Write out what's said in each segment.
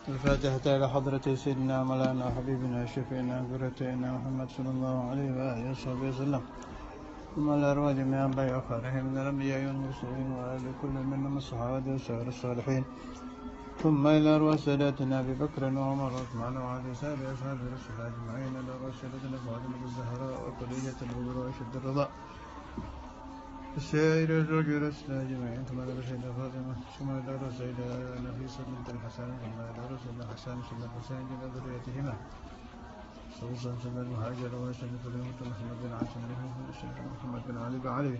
الفاتحة إلى حضرة سيدنا مولانا وحبيبنا وشفينا وقرتنا محمد صلى الله عليه وآله وصحبه وسلم، ثم إلى أرواح جميع أنبياء وخالهم من الأنبياء والمرسلين وآل كل منهم الصحابة وسائر الصالحين، ثم إلى أرواح ساداتنا أبي بكر وعمر وعثمان وعلي سائر أصحاب رسول الله أجمعين، إلى أرواح سادتنا فاطمة الزهراء وخديجة الكبرى وشد الرضا السائر الرجل الرسول أجمعين، ثم إلى سيدة فاطمة، ثم إلى سيدة نفيسة بنت الحسن، ثم إلى رسول حسن سيد الحسين جل ذريتهما، خصوصا سيد المهاجر وسيد فاطمة محمد بن عاصم محمد بن علي بن علي،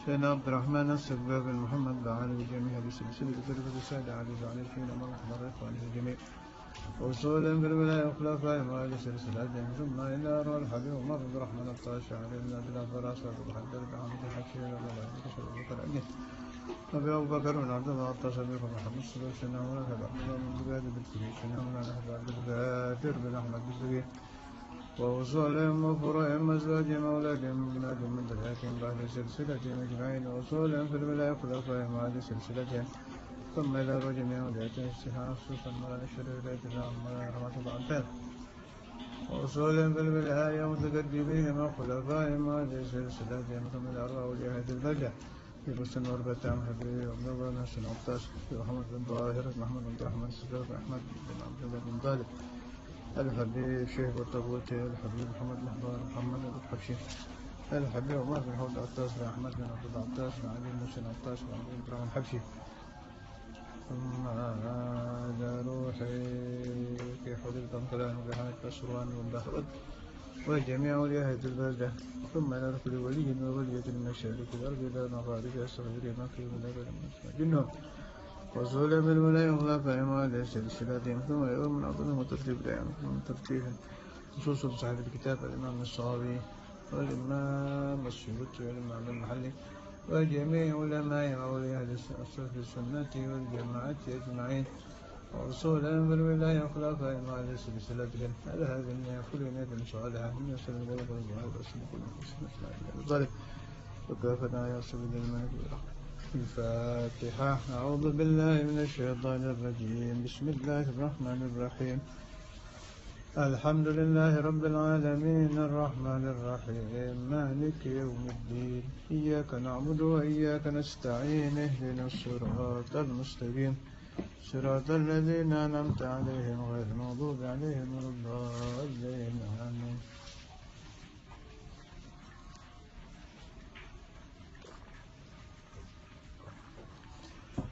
سيدنا عبد الرحمن السباب بن محمد بن علي بجميع بسلسلة فرقة السادة علي بن علي فينا مرحبا إخوانه الجميع، وصولا بالولاية وخلافة وآل سلسلتهم، ثم إلى أرواح الحبيب عمر بن الرحمن الطاشع علي بن عبد الله فراس وأبو الحجر بن عبد الحكيم وأبو بكر أمين أبي أبو بكر بن عبد الله الطاشع بن محمد صلى الله عليه وسلم ولا تبع من بلاد بالكبير سنة ولا نحب عبد الغافر بن أحمد بالزبير، ووصولهم وفروعهم وأزواجهم وأولادهم وأولادهم من ذريتهم بعد سلسلتهم أجمعين، ووصولهم في الولاية وخلافهم وآل سلسلتهم، ثم إلى جميع ولايتهم الصحة خصوصا مولانا الشريف ولايتنا رحمة الله عنه، ووصولهم في الولاية ومتقدميهم وخلفائهم وآل سلسلتهم، ثم إلى أرواح أولياء البلدة في بستان وربتهم حبيبي عبد الله بن حسن عطاش في محمد بن طاهر محمد بن الرحمن السجاد أحمد بن عبد الله بن طالب الحبيب شيخ الطبوتي الحبيب محمد الأحبار محمد الحبشي الحبيب عمر بن حود عطاش بن أحمد بن عبد الله عطاش بن علي بن حسين عطاش بن عبد الرحمن الحبشي، ثم هذا روحي في حدود كلام بحمد أسوان والبهرد وجميع أولياء البلدة، ثم إلى كل ولي وولية من الشرك والأرض إلى مغارب الصغير مكي ولا جنهم، وصولا بالولاية وخلافهم وآل سلسلتهم، ثم يوم من أعظمهم وترتيب لهم من ترتيب خصوصا صاحب الكتاب الإمام الصاوي والإمام السيوطي والإمام المحلي وجميع علماء وأولياء السنة والجماعة أجمعين، ورسولا بالولاية وخلافهم وآل سلسلتهم على هذه النية كل نية صالحة من يسر الغلق والجهاد والسنة كل مسلم ظالم وكافنا يا سبيل الملك الفاتحة. أعوذ بالله من الشيطان الرجيم، بسم الله الرحمن الرحيم، الحمد لله رب العالمين الرحمن الرحيم مالك يوم الدين، إياك نعبد وإياك نستعين، اهدنا الصراط المستقيم صراط الذين أنعمت عليهم غير المغضوب عليهم ولا الضالين آمين.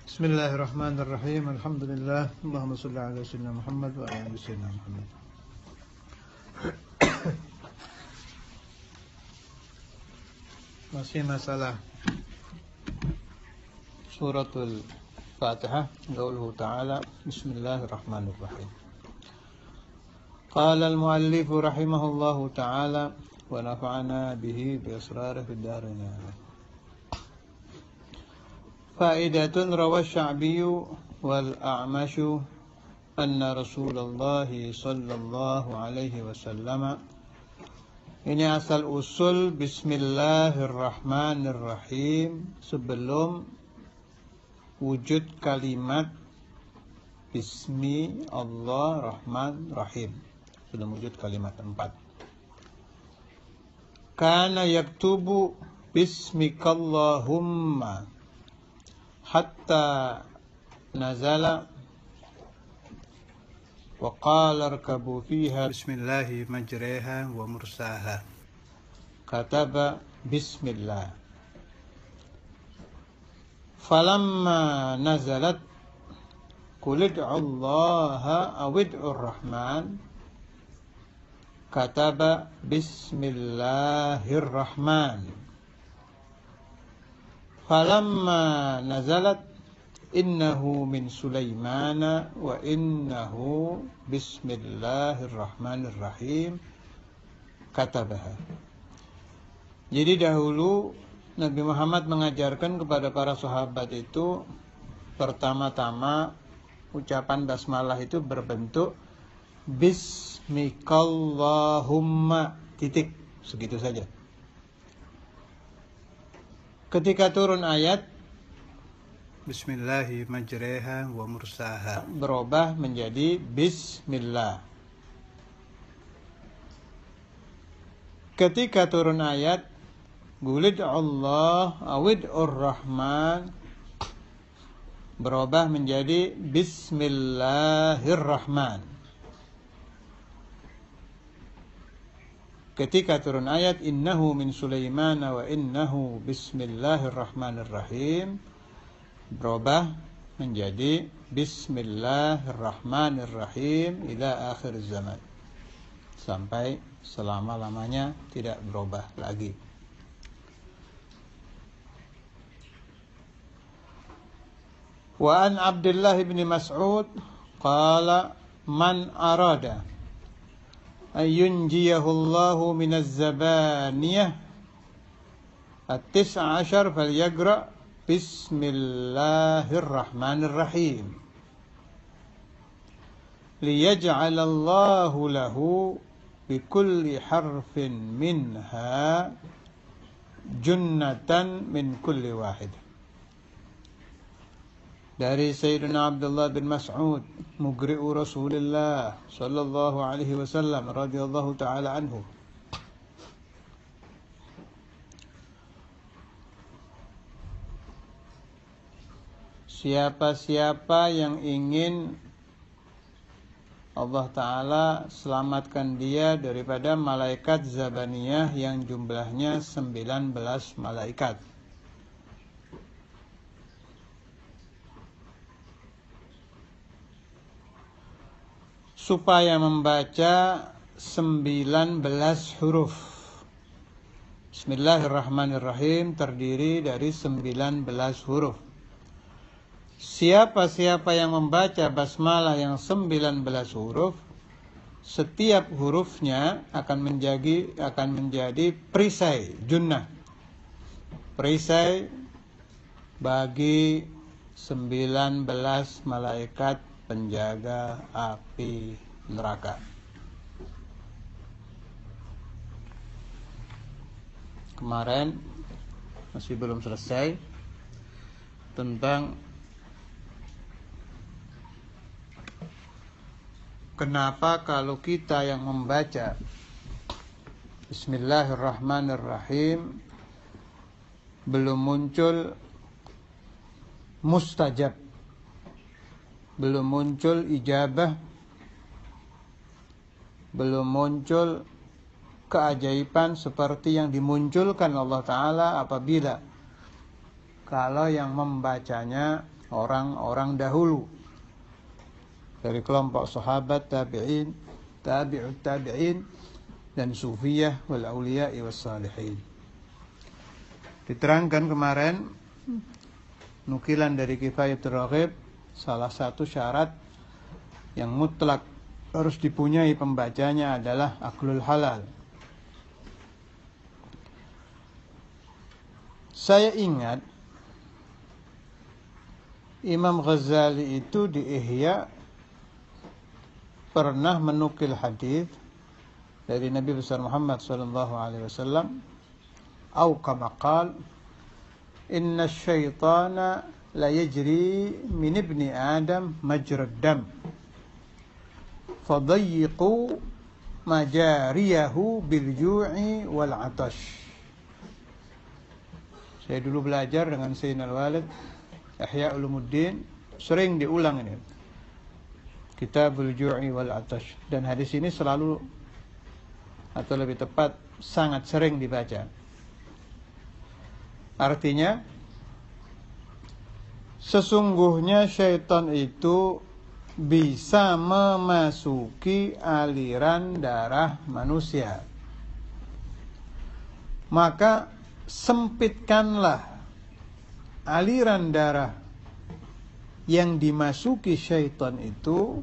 بسم الله الرحمن الرحيم، الحمد لله، اللهم صل على سيدنا محمد وعلى آل سيدنا محمد. Masih masalah suratul Fatihah, qauluhu ta'ala bismillahirrahmanirrahim. Qala al-muallif rahimahullahu ta'ala wa nafa'ana bihi bi asrarihi fid dharain. Fa'idatun rawa sya'biyu wal a'masyu anna Rasulullah sallallahu alaihi wasallam. Ini asal usul bismillahirrahmanirrahim sebelum wujud kalimat Bismi Allah Rahman Rahim. Sebelum wujud kalimat 4. Kana yaktubu Bismikallahumma hatta nazala wa qala arkabu fiha bismillahi majreha wa mursaha, kataba bismillah, falamma nazalat qul ud'u allaha aw ud'u rahman, kataba bismillahirrahman, falamma nazalat innahu min Sulaimana wa innahu bismillahirrahmanirrahim, katabaha. Jadi dahulu Nabi Muhammad mengajarkan kepada para sahabat itu, pertama-tama ucapan basmalah itu berbentuk Bismikallahumma, titik, segitu saja. Ketika turun ayat Bismillahi majreha wa mursaha. Berubah menjadi Bismillah. Ketika turun ayat Qul Allah awid'ur Rahman, berubah menjadi Bismillahirrahman. Ketika turun ayat innahu min Sulaiman wa innahu bismillahirrahmanirrahim, berubah menjadi Bismillahirrahmanirrahim ila akhir zaman, sampai selama-lamanya tidak berubah lagi. Wa an Abdullah bin Mas'ud qala man arada ayunjiyahu Allahu minaz zabaniyah at-tis'a ashar falyaqra Bismillahirrahmanirrahim liyaj'alallahu lahu bikulli harfin minha junnatan min kulli wahid. Dari Sayyidina Abdullah bin Mas'ud, mugri'u Rasulullah sallallahu alaihi wasallam radhiyallahu taala anhu, siapa-siapa yang ingin Allah Ta'ala selamatkan dia daripada malaikat Zabaniyah yang jumlahnya 19 malaikat, supaya membaca 19 huruf. Bismillahirrahmanirrahim terdiri dari 19 huruf. Siapa-siapa yang membaca basmalah yang 19 huruf, setiap hurufnya akan menjadi perisai junnah, perisai bagi 19 malaikat penjaga api neraka. Kemarin masih belum selesai tentang kenapa kalau kita yang membaca Bismillahirrahmanirrahim belum muncul mustajab, belum muncul ijabah, belum muncul keajaiban seperti yang dimunculkan Allah Ta'ala apabila kalau yang membacanya orang-orang dahulu dari kelompok sahabat, tabi'in, tabi'ut tabi'in, dan sufiyah wal auliya'i was salihin. Diterangkan kemarin nukilan dari Kifayatul Raghib, salah satu syarat yang mutlak harus dipunyai pembacanya adalah aklul halal. Saya ingat Imam Ghazali itu di Ihya pernah menukil hadis dari Nabi besar Muhammad sallallahu alaihi wasallam, au kama qala inna syaitana la yajri min ibni Adam majrad dam fadayyiqu majariyahu bil ju'i wal atash. Saya dulu belajar dengan Sayyidina Al-Walid Ihya Ulumuddin, sering diulang ini Kitabul Ju'i wal Atash, dan hadis ini selalu, atau lebih tepat sangat sering dibaca. Artinya sesungguhnya syaitan itu bisa memasuki aliran darah manusia, maka sempitkanlah aliran darah yang dimasuki syaitan itu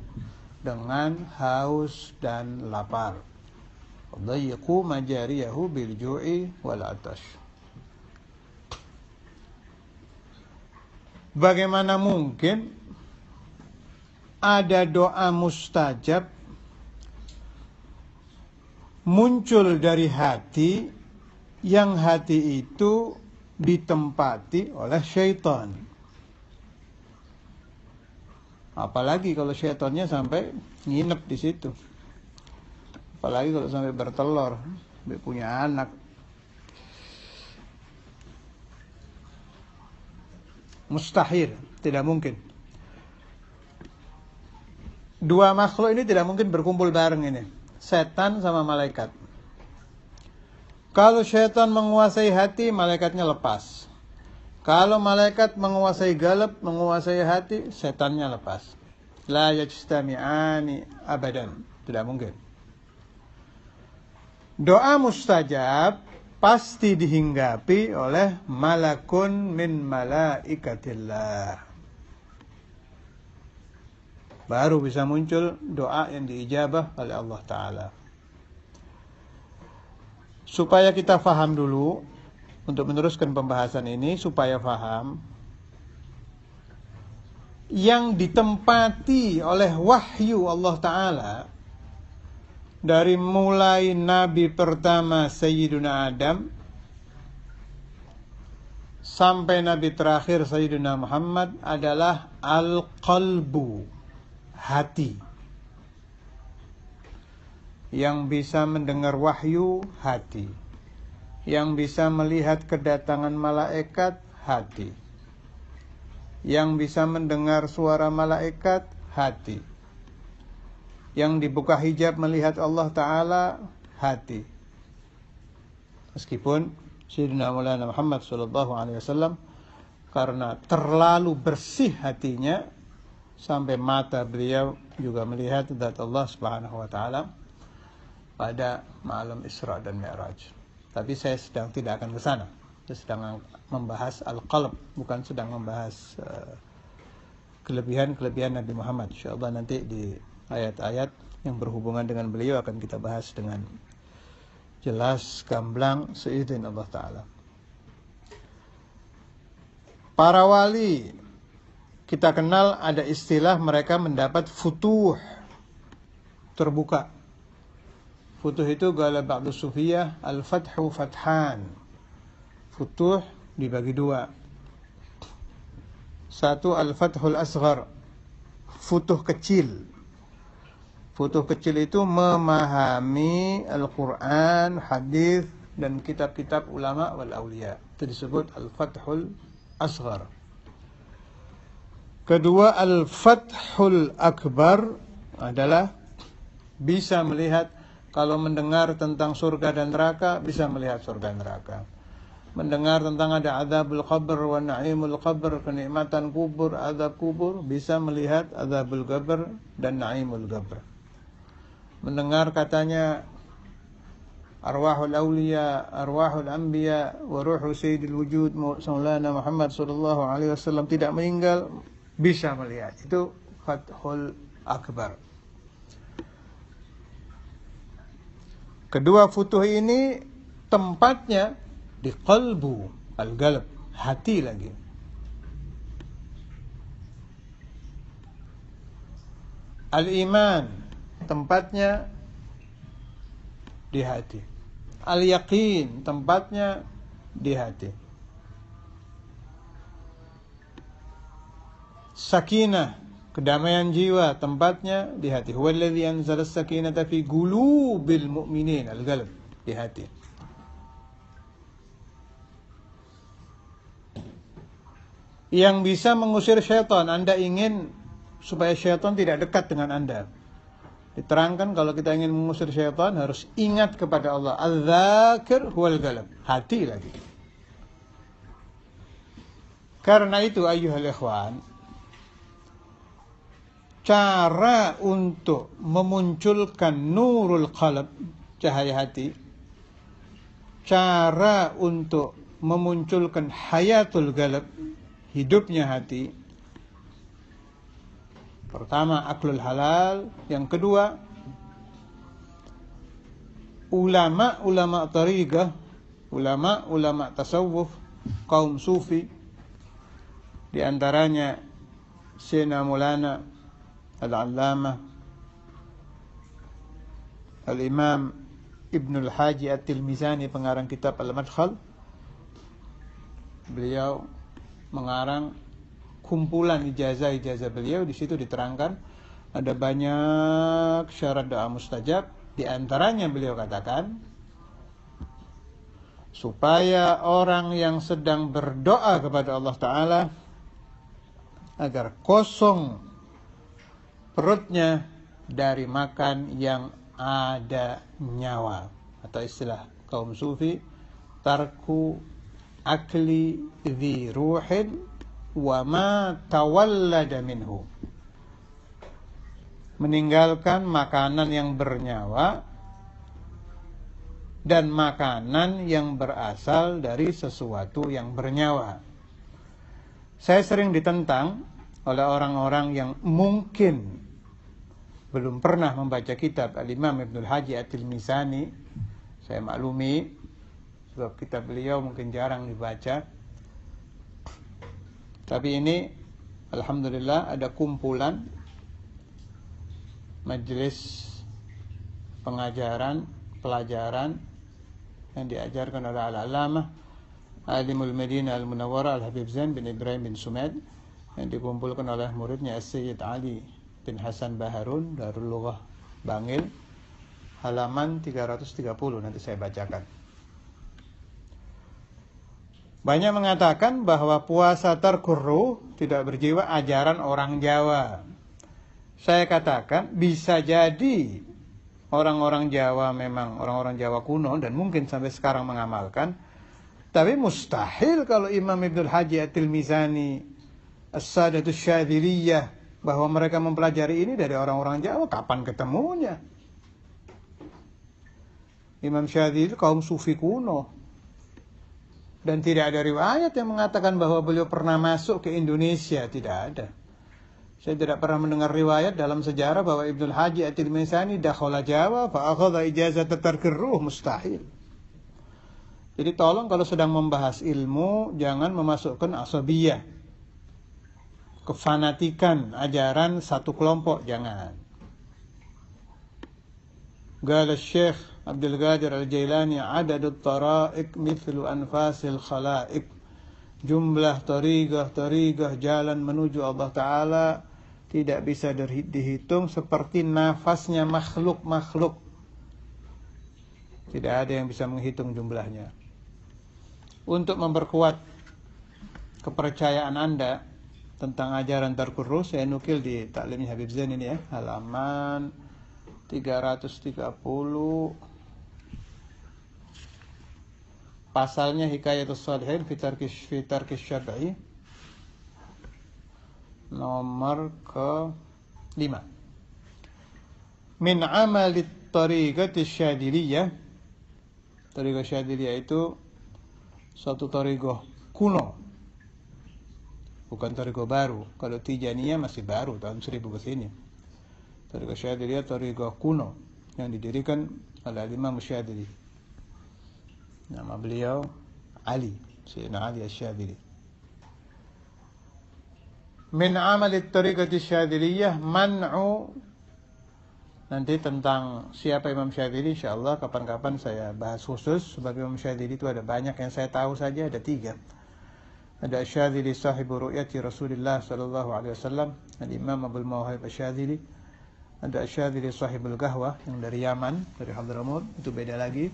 dengan haus dan lapar. Dayiqu majariyahu bil ju'i wal atash. Bagaimana mungkin ada doa mustajab muncul dari hati yang hati itu ditempati oleh syaitan? Apalagi kalau syaitannya sampai nginep di situ. Apalagi kalau sampai bertelur, sampai punya anak. Mustahil, tidak mungkin. Dua makhluk ini tidak mungkin berkumpul bareng ini. Setan sama malaikat. Kalau syaitan menguasai hati, malaikatnya lepas. Kalau malaikat menguasai galab, menguasai hati, setannya lepas. La yajtami'ani abadan. Tidak mungkin. Doa mustajab pasti dihinggapi oleh malakun min malaikatillah. Baru bisa muncul doa yang diijabah oleh Allah Ta'ala. Supaya kita faham dulu, untuk meneruskan pembahasan ini, supaya faham, yang ditempati oleh wahyu Allah Ta'ala, dari mulai Nabi pertama Sayyiduna Adam, sampai Nabi terakhir Sayyiduna Muhammad, adalah al-qalbu, hati. Yang bisa mendengar wahyu, hati. Yang bisa melihat kedatangan malaikat, hati. Yang bisa mendengar suara malaikat, hati. Yang dibuka hijab melihat Allah Ta'ala, hati. Meskipun Sayyidina Maulana Muhammad SAW, karena terlalu bersih hatinya, sampai mata beliau juga melihat zat Allah Subhanahu wa Ta'ala pada malam Isra dan Mi'raj. Tapi saya sedang tidak akan ke sana. Saya sedang membahas al-qalb, bukan sedang membahas kelebihan-kelebihan Nabi Muhammad. Insyaallah nanti di ayat-ayat yang berhubungan dengan beliau akan kita bahas dengan jelas, gamblang, seizin Allah Ta'ala. Para wali, kita kenal ada istilah mereka mendapat futuh, terbuka. Futuh itu qala ba'du sufiyah al-fathu fathan. Futuh dibagi dua. Satu al-fathul asghar, futuh kecil. Futuh kecil itu memahami Al-Quran, hadis dan kitab-kitab ulama wal aulia. Itu disebut al-fathul asghar. Kedua, al-fathul akbar adalah bisa melihat, kalau mendengar tentang surga dan neraka, bisa melihat surga dan neraka. Mendengar tentang ada azabul qabr wa na'imul qabr, kenikmatan kubur, azab kubur, bisa melihat azabul qabr dan na'imul qabr. Mendengar katanya arwahul awliya, arwahul anbiya, wa ruhu sayyidil wujud Maulana Muhammad sallallahu alaihi wasallam tidak meninggal, bisa melihat. Itu fathul akbar. Kedua futuh ini tempatnya di qalbu, al-qalb, hati lagi. Al-iman, tempatnya di hati. Al-yaqin, tempatnya di hati. Sakinah, kedamaian jiwa, tempatnya di hati. Huwallazi anzala as-sakinata fi qulubil mu'minin, al-qalb, di hati. Yang bisa mengusir syaitan, Anda ingin supaya syaitan tidak dekat dengan Anda. Diterangkan kalau kita ingin mengusir syaitan harus ingat kepada Allah. Al-dzakir huwal qalb, hati lagi. Karena itu ayyuhal ikhwan, cara untuk memunculkan nurul qalb, cahaya hati, cara untuk memunculkan hayatul qalb, hidupnya hati, pertama aklul halal, yang kedua ulama-ulama tariqah, ulama-ulama tasawuf, kaum sufi, di antaranya Sayyidina Maulana Al-Allamah Al-Imam Ibnul Haji At-Tilmizani, pengarang kitab Al-Madkhal. Beliau mengarang kumpulan ijazah beliau. Di situ diterangkan ada banyak syarat doa mustajab. Di antaranya beliau katakan, supaya orang yang sedang berdoa kepada Allah Ta'ala agar kosong perutnya dari makan yang ada nyawa, atau istilah kaum sufi, tarku akli dhi ruhin wa ma tawallada minhu, meninggalkan makanan yang bernyawa dan makanan yang berasal dari sesuatu yang bernyawa. Saya sering ditentang oleh orang-orang yang mungkin belum pernah membaca kitab Al-Imam Ibnul Haji At-Tilmisani. Saya maklumi, sebab kitab beliau mungkin jarang dibaca. Tapi ini alhamdulillah ada kumpulan majelis pengajaran, pelajaran yang diajarkan oleh Al-Allamah Alimul Madinah Al-Munawwarah Al-Habib Zain bin Ibrahim bin Sumaid, yang dikumpulkan oleh muridnya As-Sayyid Ali bin Hasan Baharun, Darul Lughah Bangil, halaman 330, nanti saya bacakan. Banyak mengatakan bahwa puasa tarkurru tidak berjiwa ajaran orang Jawa. Saya katakan bisa jadi orang-orang Jawa memang orang-orang Jawa kuno dan mungkin sampai sekarang mengamalkan, tapi mustahil kalau Imam Ibnul Haji At-Tilmisani, As-Sadatus Syadziliyah, bahwa mereka mempelajari ini dari orang-orang Jawa. Kapan ketemunya? Imam Syadzili kaum sufi kuno, dan tidak ada riwayat yang mengatakan bahwa beliau pernah masuk ke Indonesia. Tidak ada. Saya tidak pernah mendengar riwayat dalam sejarah bahwa Ibnul Haji At-Tilmisani dakhala Jawa fa akhadha ijazat tarkirruh. Mustahil. Jadi tolong kalau sedang membahas ilmu jangan memasukkan asabiyah, kefanatikan ajaran satu kelompok, jangan. Qala Syekh Abdul Qadir Al-Jailani, adadut tara'iq mithlu anfasil khala'iq. Jumlah tariqah jalan menuju Allah Ta'ala tidak bisa dihitung seperti nafasnya makhluk-makhluk. Tidak ada yang bisa menghitung jumlahnya. Untuk memperkuat kepercayaan Anda tentang ajaran tarkurruh, saya nukil di Taklimnya Habib Zain ini ya, halaman 330, pasalnya Hikayatus Shalihin fi tarkis syar'i, nomor ke-5. Min amalit tariqatis syadziliyah. Tariqah Syadziliyah itu suatu tariqah kuno, bukan tariqah baru. Kalau Tijaniyah masih baru, tahun 1000 ke sini. Tariqah Syadziliyah tariqah kuno yang didirikan oleh Imam Syadzili. Nama beliau Ali, Sayyidina Ali Asy-Syadzili. Min amalit tariqati syadziliyah man'u. Nanti tentang siapa Imam Syadzili insyaallah kapan-kapan saya bahas khusus. Sebab Imam Syadzili itu ada banyak, yang saya tahu saja ada 3. Ada Syadzili sahibu ru'yati Rasulullah sallallahu alaihi wasallam, Al-Imam Abdul Mawahib Asy-Syadzili. Ada Syadzili sahibul Qahwah yang dari Yaman, dari Hadramaut, itu beda lagi.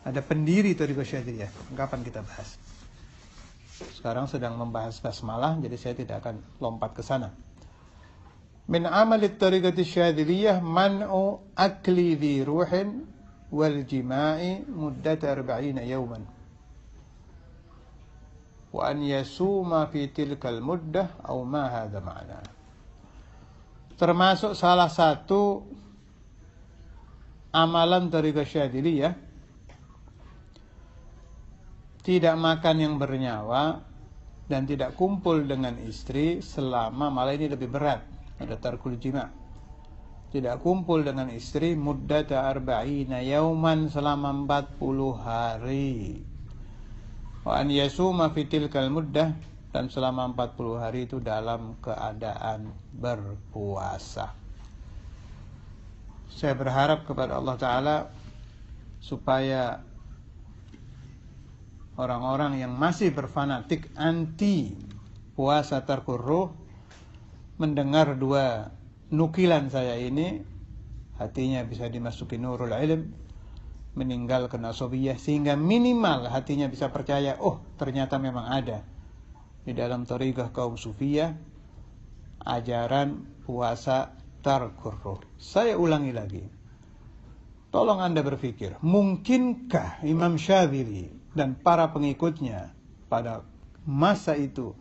Ada pendiri tariqah Syadziliyah. Kapan kita bahas? Sekarang sedang membahas basmalah, jadi saya tidak akan lompat ke sana. Min amalit tariqati syadziliyah man'u akli dhi ruhin wal jima'i muddat 40 yawman wa an yasuma fi tilkal muddah aw ma hadha ma'na. Termasuk salah satu amalan tariqah syadziliyah, tidak makan yang bernyawa dan tidak kumpul dengan istri selama, malah ini lebih berat, ada tarkul jima'. Tidak kumpul dengan istri muddata 40 yauman, selama 40 hari. Wa an yasuma fi tilkal muddah, dan selama 40 hari itu dalam keadaan berpuasa. Saya berharap kepada Allah Ta'ala supaya orang-orang yang masih berfanatik anti puasa tarkur ruh, mendengar dua nukilan saya ini, hatinya bisa dimasuki nurul ilm, meninggalkan asobiyah, sehingga minimal hatinya bisa percaya, oh ternyata memang ada di dalam thariqah kaum sufiyah ajaran puasa tarkur ruh. Saya ulangi lagi, tolong Anda berpikir, mungkinkah Imam Syadzili dan para pengikutnya pada masa itu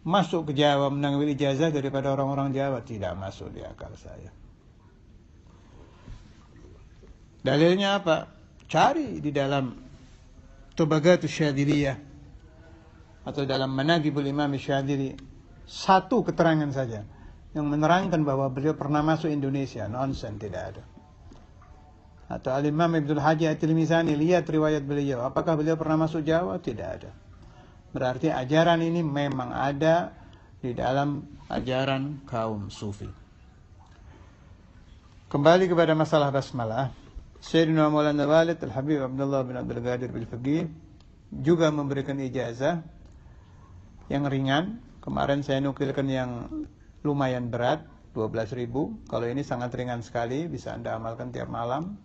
masuk ke Jawa mengambil ijazah daripada orang-orang Jawa? Tidak masuk di akal saya. Dalilnya apa? Cari di dalam Tubagatus Syadziliyah atau dalam Manaqibul Imam Syadzili, satu keterangan saja yang menerangkan bahwa beliau pernah masuk Indonesia. Nonsen, tidak ada. Atau Al-Imam Ibnul Hajji At-Tilmizani, lihat riwayat beliau, apakah beliau pernah masuk Jawa? Tidak ada. Berarti ajaran ini memang ada di dalam ajaran kaum sufi. Kembali kepada masalah basmalah, Sayyidina Maulana Walid Al-Habib Abdullah bin Abdul Qadir Bil-Faqih juga memberikan ijazah yang ringan. Kemarin saya nukilkan yang lumayan berat, 12.000. Kalau ini sangat ringan sekali, bisa Anda amalkan tiap malam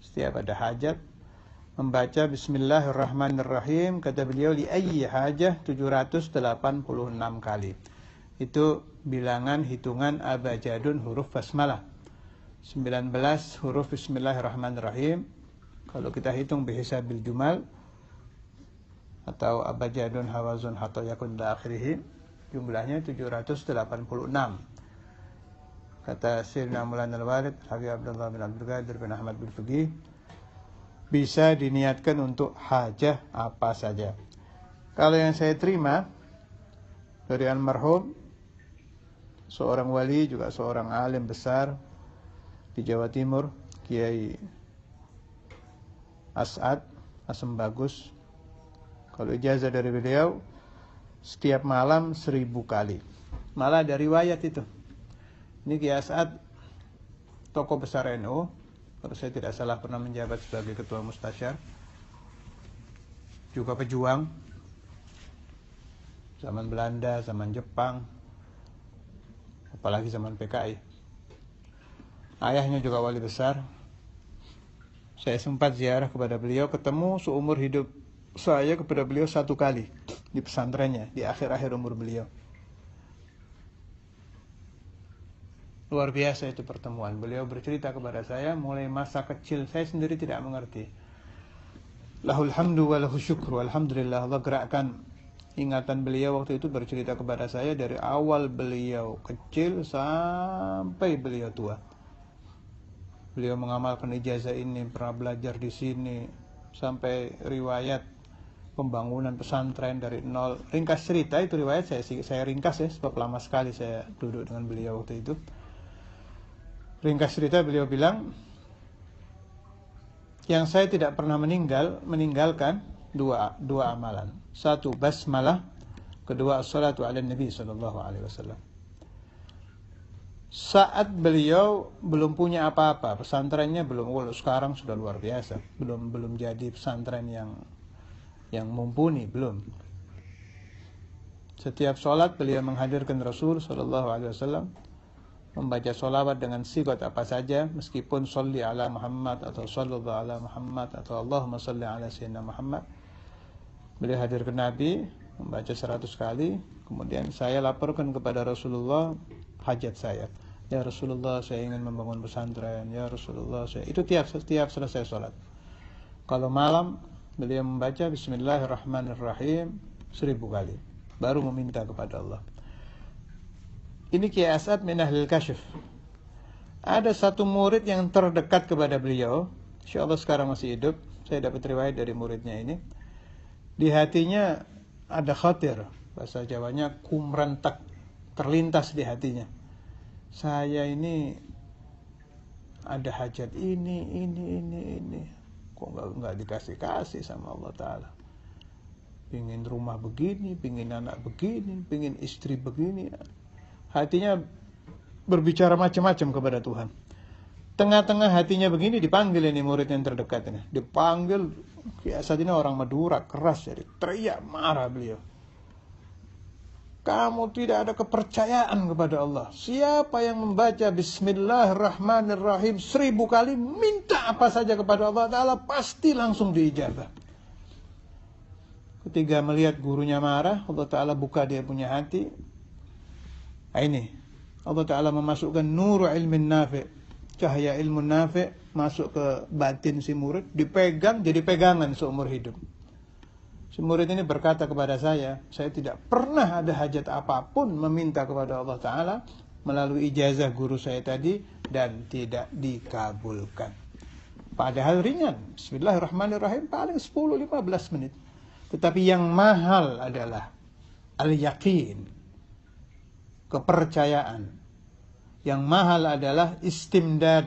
setiap ada hajat. Membaca Bismillahirrahmanirrahim, kata beliau, li ayyi hajah 786 kali. Itu bilangan hitungan abjadun huruf basmalah. 19 huruf Bismillahirrahmanirrahim. Kalau kita hitung bihisabil jumal atau abjadun hawazun hatta yakun ila akhirih, jumlahnya 786. Kata Sayyidina Maulana Al-Walid Habib Abdullah bin Abdul Qadir bin Ahmad bin Faqih, bisa diniatkan untuk hajah apa saja. Kalau yang saya terima dari almarhum, seorang wali juga seorang alim besar di Jawa Timur, Kiai As'ad Asem Bagus. Kalau ijazah dari beliau, setiap malam 1000 kali. Malah ada riwayat itu. Ini Kiai As'ad, tokoh besar NU, kalau saya tidak salah pernah menjabat sebagai ketua mustasyar, juga pejuang zaman Belanda, zaman Jepang, apalagi zaman PKI. Ayahnya juga wali besar. Saya sempat ziarah kepada beliau, ketemu seumur hidup saya kepada beliau 1 kali di pesantrennya, di akhir-akhir umur beliau. Luar biasa itu pertemuan. Beliau bercerita kepada saya mulai masa kecil, saya sendiri tidak mengerti. Lahul hamdu wa lahu syukru, alhamdulillah, Allah gerakkan ingatan beliau waktu itu bercerita kepada saya dari awal beliau kecil sampai beliau tua. Beliau mengamalkan ijazah ini, pernah belajar di sini, sampai riwayat pembangunan pesantren dari nol. Ringkas cerita itu riwayat saya ringkas ya, sebab lama sekali saya duduk dengan beliau waktu itu. Ringkas cerita beliau bilang, yang saya tidak pernah meninggalkan dua amalan. 1 basmalah, kedua as-salatu ala nabi sallallahu alaihi wasallam. Saat beliau belum punya apa-apa, pesantrennya belum, kalau sekarang sudah luar biasa, belum jadi pesantren yang mumpuni, belum. Setiap sholat beliau menghadirkan Rasul sallallahu alaihi wasallam, membaca sholawat dengan sigat apa saja, meskipun sholli ala Muhammad atau sallallahu ala Muhammad atau Allahumma sholli ala sayyidina Muhammad. Beliau hadir ke Nabi, membaca 100 kali. Kemudian saya laporkan kepada Rasulullah hajat saya. Ya Rasulullah, saya ingin membangun pesantren. Ya Rasulullah, itu tiap selesai sholat. Kalau malam, beliau membaca Bismillahirrahmanirrahim 1000 kali. Baru meminta kepada Allah. Ini Kiai As'ad min Ahlil Kasyf. Ada satu murid yang terdekat kepada beliau, insyaallah sekarang masih hidup. Saya dapat riwayat dari muridnya ini. Di hatinya ada khatir, bahasa Jawanya kumrentak, terlintas di hatinya. Saya ini ada hajat ini. Kok nggak dikasih sama Allah Ta'ala. Pingin rumah begini, pingin anak begini, pingin istri begini. Hatinya berbicara macam-macam kepada Tuhan. Tengah-tengah hatinya begini, dipanggil ini murid yang terdekat ini. Dipanggil, saat ini orang Madura, keras, jadi teriak marah beliau. kamu tidak ada kepercayaan kepada Allah. Siapa yang membaca Bismillahirrahmanirrahim 1000 kali, minta apa saja kepada Allah Ta'ala, pasti langsung diijabah. Ketika melihat gurunya marah, Allah Ta'ala buka dia punya hati. Nah, ini Allah Ta'ala memasukkan nur ilmin nafi', cahaya ilmu nafi' masuk ke batin si murid, dipegang jadi pegangan seumur hidup. Si murid ini berkata kepada saya tidak pernah ada hajat apapun meminta kepada Allah Ta'ala melalui ijazah guru saya tadi dan tidak dikabulkan. Padahal ringan, Bismillahirrahmanirrahim paling 10-15 menit. Tetapi yang mahal adalah al-yaqin, kepercayaan. Yang mahal adalah istimdad,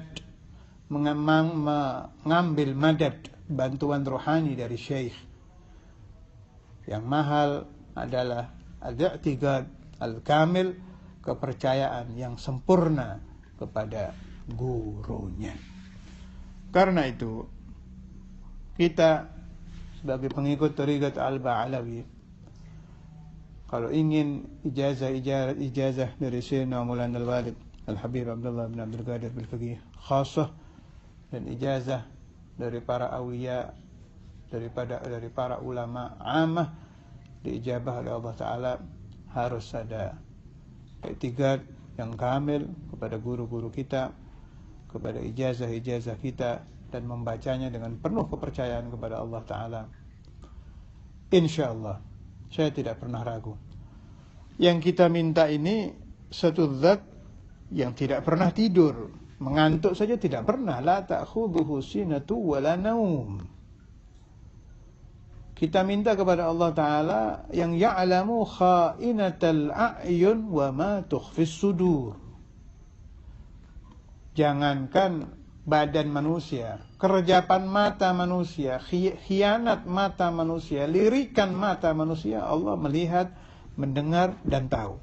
mengambil madad, bantuan rohani dari syekh. Yang mahal adalah al-i'tiqad al-kamil, kepercayaan yang sempurna kepada gurunya. Karena itu, kita sebagai pengikut Thariqat Al-Ba'alawi, kalau ingin ijazah dari Sayyidina Maulana Al-Walid Al-Habib Abdullah bin Abdul Qadir Bil-Faqih khasah, dan ijazah dari para awliya, dari para ulama amah, diijabah oleh Allah Ta'ala, harus ada i'tiqad yang kamil kepada guru-guru kita, kepada ijazah-ijazah kita, dan membacanya dengan penuh kepercayaan kepada Allah Ta'ala. Insya Allah, saya tidak pernah ragu. Yang kita minta ini satu zat yang tidak pernah tidur, mengantuk saja tidak pernah. La ta'khudhuhu sinatu wa la naum. Kita minta kepada Allah Ta'ala yang ya'lamu kha'inatal a'yun wa ma tukhfis sudur. Jangankan badan manusia, kerjapan mata manusia, khianat mata manusia, lirikan mata manusia, Allah melihat, mendengar, dan tahu.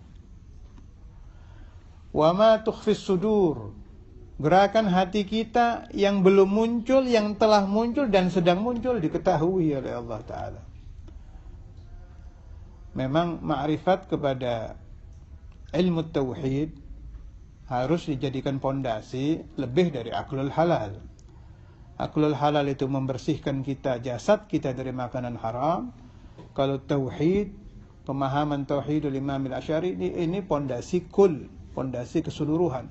Wa ma tukhfis sudur, gerakan hati kita yang belum muncul, yang telah muncul dan sedang muncul, diketahui oleh Allah Ta'ala. Memang ma'rifat kepada ilmu tauhid harus dijadikan pondasi lebih dari aklul halal. Aklul halal itu membersihkan kita, jasad kita, dari makanan haram. Kalau tauhid, pemahaman tauhidul Imam Al-Asy'ari, ini pondasi kul, pondasi keseluruhan.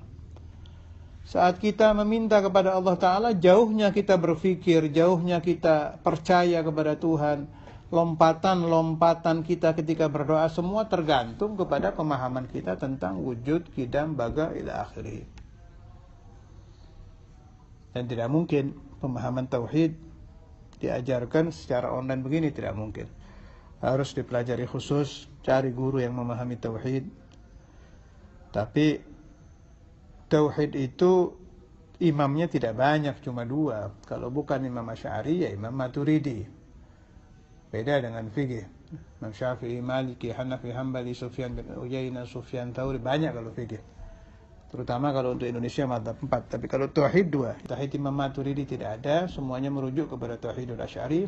Saat kita meminta kepada Allah Ta'ala, jauhnya kita berpikir, jauhnya kita percaya kepada Tuhan, lompatan-lompatan kita ketika berdoa semua tergantung kepada pemahaman kita tentang wujud, qidam, baqa, ila akhirih. Dan tidak mungkin pemahaman tauhid diajarkan secara online begini, tidak mungkin. Harus dipelajari khusus, cari guru yang memahami tauhid. Tapi tauhid itu imamnya tidak banyak, cuma 2. Kalau bukan Imam Asy'ari, ya Imam Maturidi. Beda dengan fikih. Imam Syafi'i, Maliki, Hanafi, Hambali, Sufyan bin Uyainah, Sufyan Tsauri, banyak kalau fikih. Terutama kalau untuk Indonesia mazhab 4. Tapi kalau tauhid 2. Tauhid Imam Maturidi tidak ada, semuanya merujuk kepada tauhidul Asy'ari,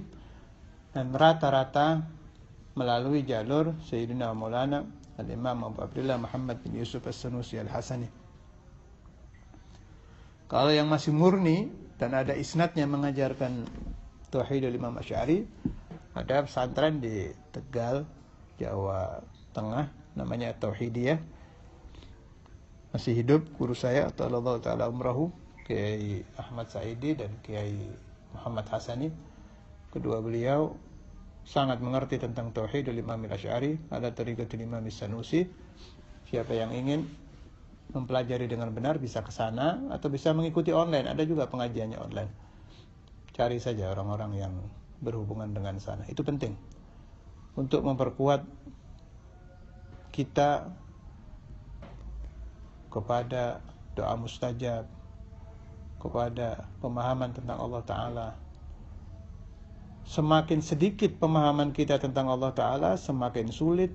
dan rata-rata melalui jalur Sayyidina Maulana Al-Imam Abu Abdullah Muhammad bin Yusuf As-Sanusi Al-Hasani. Kalau yang masih murni dan ada isnadnya mengajarkan tauhidul Imam Asy'ari, ada pesantren di Tegal, Jawa Tengah, namanya Tauhidiyah. Masih hidup guru saya, Allah Ta'ala umrahu, Kiai Ahmad Saidi dan Kiai Muhammad Hasani. Kedua beliau sangat mengerti tentang tauhidul Imam Al-Asy'ari, ala tariqatul Imam As-Sanusi. Siapa yang ingin mempelajari dengan benar bisa ke sana atau bisa mengikuti online, ada juga pengajiannya online. Cari saja orang-orang yang berhubungan dengan sana. Itu penting untuk memperkuat kita kepada doa mustajab, kepada pemahaman tentang Allah Ta'ala. Semakin sedikit pemahaman kita tentang Allah Ta'ala, semakin sulit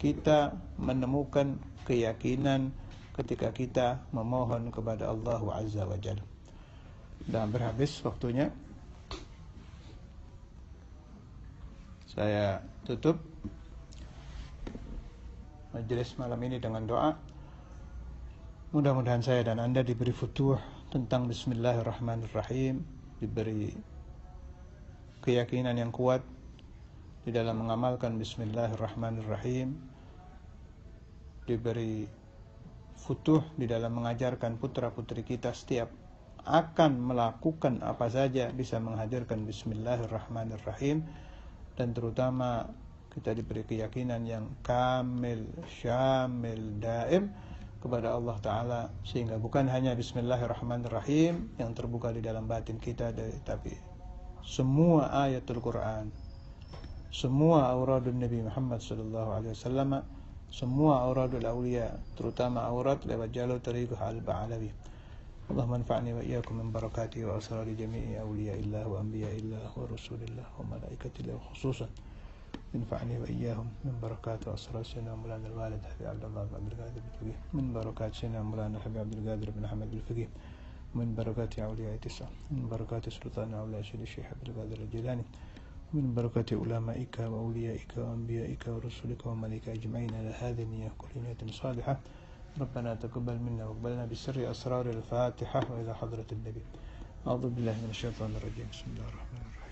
kita menemukan keyakinan ketika kita memohon kepada Allah Azza wa Jalla. Dan berhabis waktunya, saya tutup. majelis malam ini dengan doa. Mudah-mudahan saya dan Anda diberi futuh tentang Bismillahirrahmanirrahim, diberi keyakinan yang kuat di dalam mengamalkan Bismillahirrahmanirrahim, diberi futuh di dalam mengajarkan putra-putri kita setiap akan melakukan apa saja bisa menghadirkan Bismillahirrahmanirrahim, dan terutama kita diberi keyakinan yang kamil, syamil, daim kepada Allah Ta'ala, sehingga bukan hanya Bismillahirrahmanirrahim yang terbuka di dalam batin kita, tapi semua ayatul Quran, semua auradun Nabi Muhammad SAW, semua auradul awliya, terutama aurat lewat jalur tariqah al-Ba'alawi. Allah manfa'ni wa iyyakum min barakatihi wa asrari jami'i awliyaillah wa anbiya'illah wa rasulillah wa malaikatillah khususan. منفعني وإياهم من بركات وأسرار سيدنا مولانا الوالد حبيب عبد الله بن عبد القادر الفقيه، من بركات سيدنا مولانا حبيب عبد القادر بن أحمد الفقيه، من بركات أولياء تسعة، من بركات سلطان أولياء سيد الشيخ عبد القادر الجيلاني، من بركات علمائك وأوليائك وأنبيائك ورسلك وملائكة أجمعين على هذه النية كل نية صالحة. ربنا تقبل منا واقبلنا بسر أسرار الفاتحة وإلى حضرة النبي. أعوذ بالله من الشيطان الرجيم. بسم الله الرحمن الرحيم.